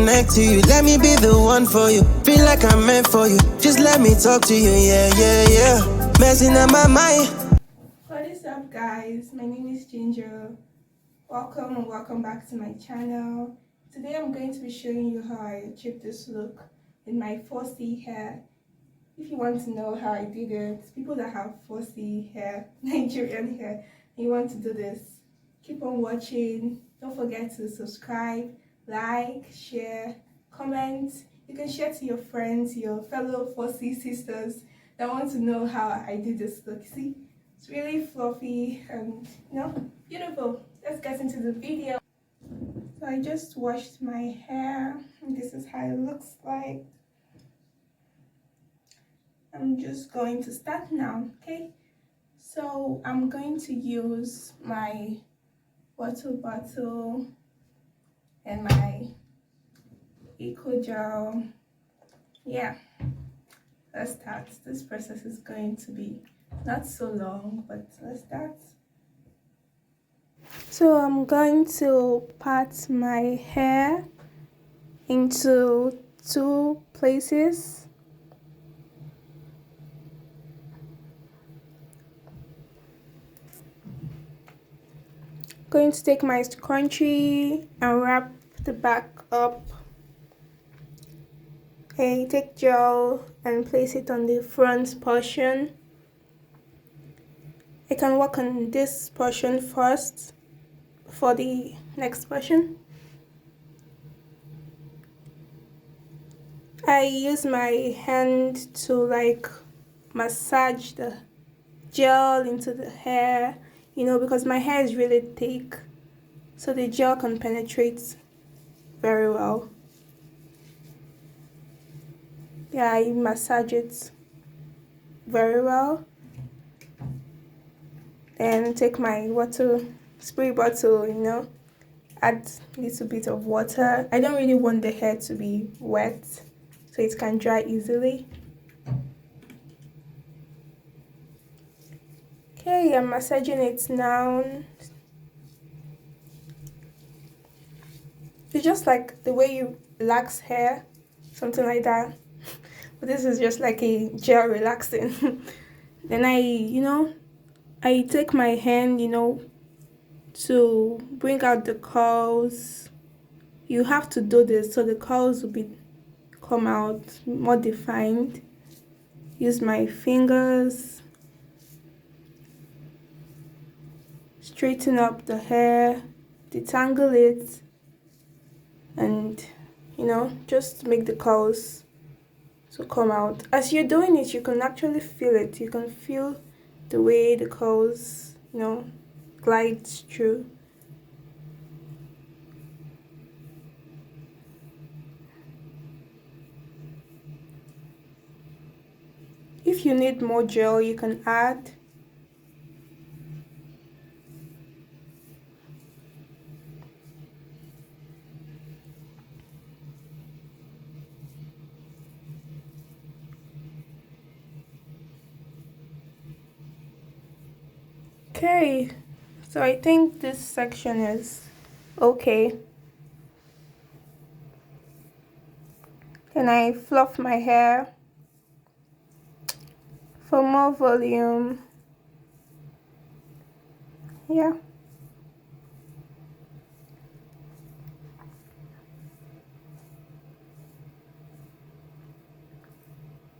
connect to you. Let me be the one for you. Feel like I'm meant for you. Just let me talk to you. Yeah, yeah, yeah. Messing up my mind. What is up, guys? My name is Ginger. Welcome and welcome back to my channel. Today I'm going to be showing you how I achieved this look with my 4C hair. If you want to know how I did it, people that have 4C hair, Nigerian hair, and you want to do this, keep on watching. Don't forget to subscribe, like, share, comment. You can share to your friends, your fellow 4C sisters that want to know how I did this look. See, it's really fluffy and beautiful. Let's get into the video. So I just washed my hair and this is how it looks like. I'm just going to start now, okay? So I'm going to use my water bottle and my eco gel. Yeah, let's start. This process is going to be not so long, but let's start. So I'm going to part my hair into two places. Going to take my scrunchie and wrap the back up. Okay, take gel and place it on the front portion. I can work on this portion first for the next portion. I use my hand to like massage the gel into the hair, because my hair is really thick, so the gel can penetrate very well. Yeah, I massage it very well. Then take my water spray bottle, add a little bit of water. I don't really want the hair to be wet, so it can dry easily. Okay, I'm massaging it now. It's just like the way you relax hair, something like that. But this is just like a gel relaxing. Then I take my hand, to bring out the curls. You have to do this so the curls will come out more defined. Use my fingers, straighten up the hair, detangle it, and just make the curls to come out. As you're doing it, you can actually feel it. You can feel the way the curls glides through. If you need more gel, you can add. Okay, so I think this section is okay. Then I fluff my hair for more volume. Yeah.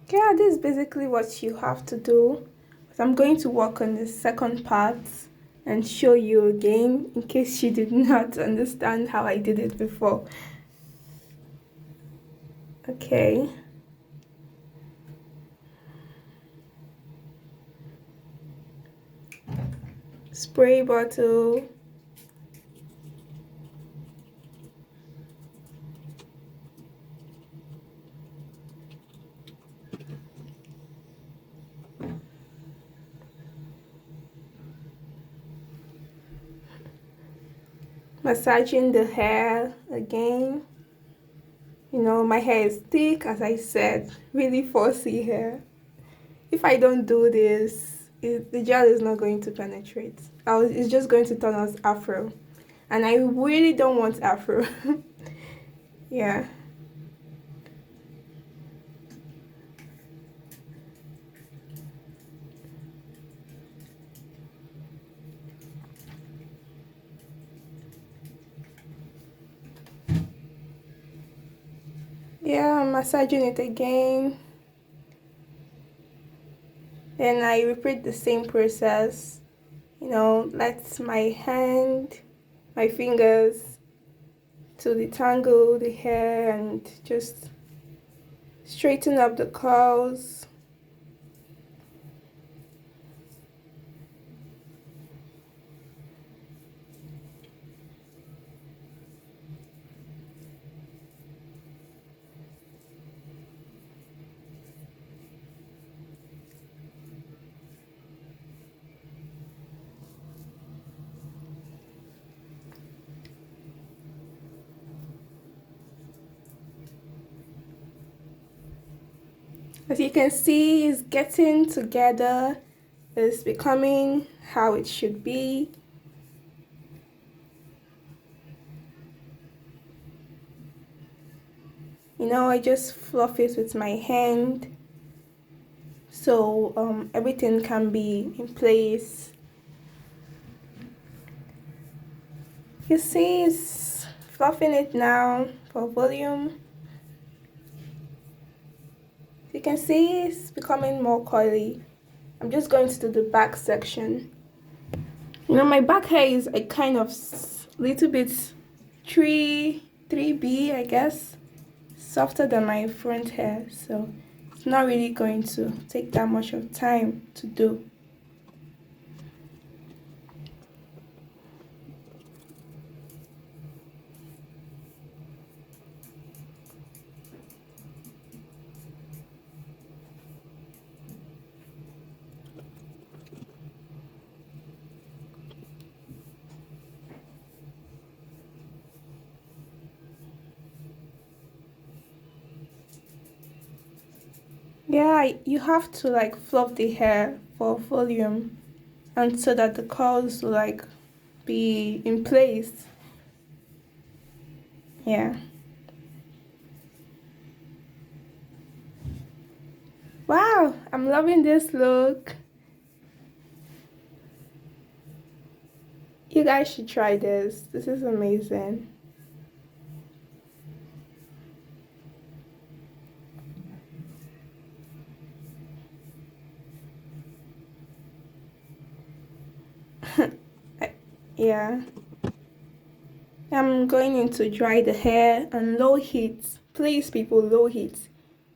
Yeah, this is basically what you have to do. But I'm going to work on the second part and show you again in case you did not understand how I did it before. Okay. Spray bottle. Massaging the hair again. My hair is thick, as I said, really 4C hair. If I don't do this, the gel is not going to penetrate. It's just going to turn out afro, and I really don't want afro. Yeah. Yeah, I'm massaging it again. Then I repeat the same process. Let my hand, my fingers to detangle the hair and just straighten up the curls. As you can see, it's getting together. It's becoming how it should be. I just fluff it with my hand so everything can be in place. You see, it's fluffing it now for volume. You can see it's becoming more curly. I'm just going to do the back section. My back hair is a kind of little bit 3B, I guess, softer than my front hair, so it's not really going to take that much of time to do. Yeah, you have to like fluff the hair for volume and so that the curls will like be in place. Yeah. Wow, I'm loving this look. You guys should try this. This is amazing. Yeah. I'm going in to dry the hair on low heat. Please, people, low heat.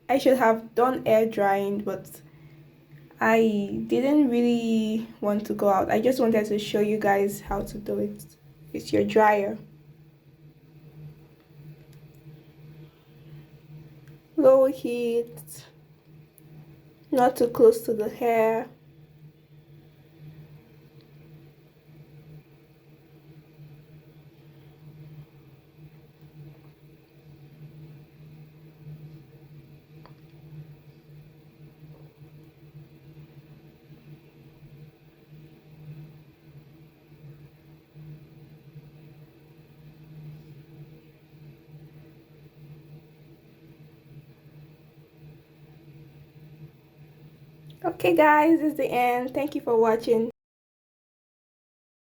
I should have done air drying, but I didn't really want to go out. I just wanted to show you guys how to do it with your dryer. Low heat, not too close to the hair. Okay guys, this is the end. Thank you for watching.